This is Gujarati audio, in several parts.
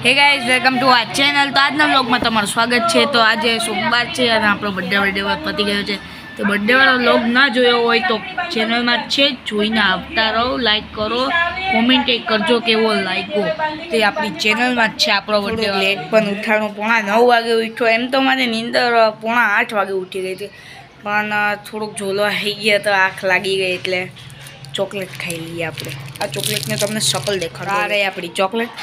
હે ગાઈઝ વેલકમ ટુ આ ચેનલ। તો આજના વ્લોગમાં તમારું સ્વાગત છે। તો આજે સોમવાર છે અને આપણો બર્થડે પતી ગયો છે। તો બર્થડેવાળો વ્લોગ ના જોયો હોય તો ચેનલમાં છે, જોઈને આવતા રહો, લાઈક કરો, કોમેન્ટ કરજો કેવો લાગ્યો। તે આપણી ચેનલમાં જ છે આપણો બર્થડે। લેટ પણ ઉઠાણું 9:30 વાગે ઉઠ્યો। એમ તો મારી નીંદર 7:30 વાગે ઉઠી ગઈ હતી, પણ થોડુંક ઝોલો આવી ગયા તો આંખ લાગી ગઈ એટલે ચોકલેટ ખાઈ લઈએ આપણે। આ ચોકલેટને તમને શકલ દેખાડો। આ રહી આપણી ચોકલેટ,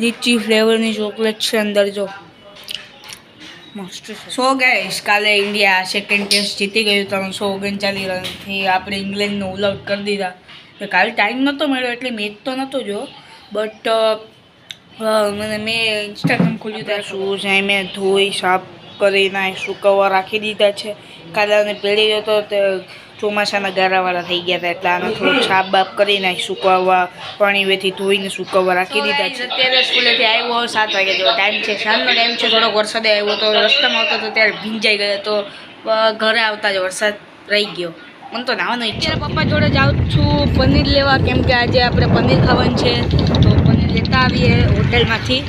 લીચી ફ્લેવરની ચોકલેટ છે અંદર, જો મસ્ત છે। સો ગાઈસ કાલે ઇન્ડિયા સેકન્ડ ટેસ્ટ જીતી ગયું 339 રનથી। આપણે ઇંગ્લેન્ડને ઓલ આઉટ કરી દીધા। તો કાલે ટાઈમ નહોતો મળ્યો એટલે મેચ તો નહોતો જો, બટ મેં ઇન્સ્ટાગ્રામ ખોલ્યું ત્યાં શૂઝ અહીં મેં ધોઈ સાફ કરીને સુકવવા રાખી દીધા છે। કાલે અને પહેરી ગયો તો તે ચોમાસાના ગારાવાળા થઈ ગયા હતા, એટલે આને થોડુંક સાફ બાફ કરીને સુકવવા પાણીથી ધોઈને સુકવવા રાખી દીધા છે। અત્યારે સ્કૂલેથી આવ્યો 7 વાગે જેવો ટાઈમ છે, સાંજનો ટાઈમ છે। થોડોક વરસાદ આવ્યો તો રસ્તામાં આવતો તો ત્યારે ભીંજાઈ ગયો, તો ઘરે આવતા જ વરસાદ રહી ગયો। મને તો નાવાનો ઈચ્છા। પપ્પા જોડે જાઉં છું પનીર લેવા, કેમ કે આજે આપણે પનીર ખાવાનું છે। તો પનીર લેતા આવીએ હોટલમાંથી,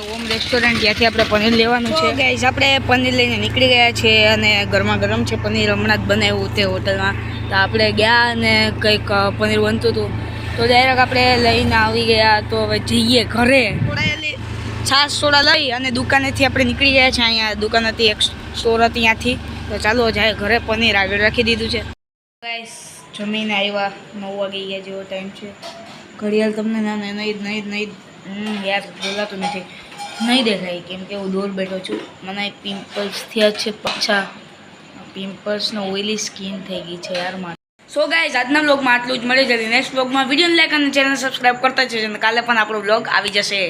હોમ રેસ્ટોરન્ટ, ત્યાંથી આપણે પનીર લેવાનું છે। ગાઈસ આપણે પનીર લઈને નીકળી ગયા છે અને ગરમા ગરમ છે પનીર, હમણાં જ બનાવ્યું તે હોટલમાં। તો આપણે ગયા અને કંઈક પનીર બનતું હતું તો ડાયરેક્ટ આપણે લઈને આવી ગયા। તો હવે જઈએ ઘરે, છાશ સોડા લઈ અને દુકાનેથી આપણે નીકળી ગયા છે। અહીંયા દુકાન હતી, એક સ્ટોર હતી ત્યાંથી। તો ચાલો જાય ઘરે, પનીર આગળ રાખી દીધું છે। ગાઈસ જમીને આવ્યા, 9 વાગી ગયા જેવો ટાઈમ છે। ઘડિયાળ તમને નહીં યાર બોલાતું નથી, નહીં દેખાય કેમ કે હું દૂર બેઠો છું। મને પિમ્પલ્સ થયા છે પાછા, પિમ્પલ્સનો ઓઇલી સ્કિન થઈ ગઈ છે યાર મારે। સો ગાઈઝ આજના વ્લોગમાં આટલું જ, મળી જશે નેક્સ્ટ વ્લોગમાં। વિડીયોને લાઈક અને ચેનલ સબસ્ક્રાઈબ કરતા જજો, અને કાલે પણ આપણો વ્લોગ આવી જશે।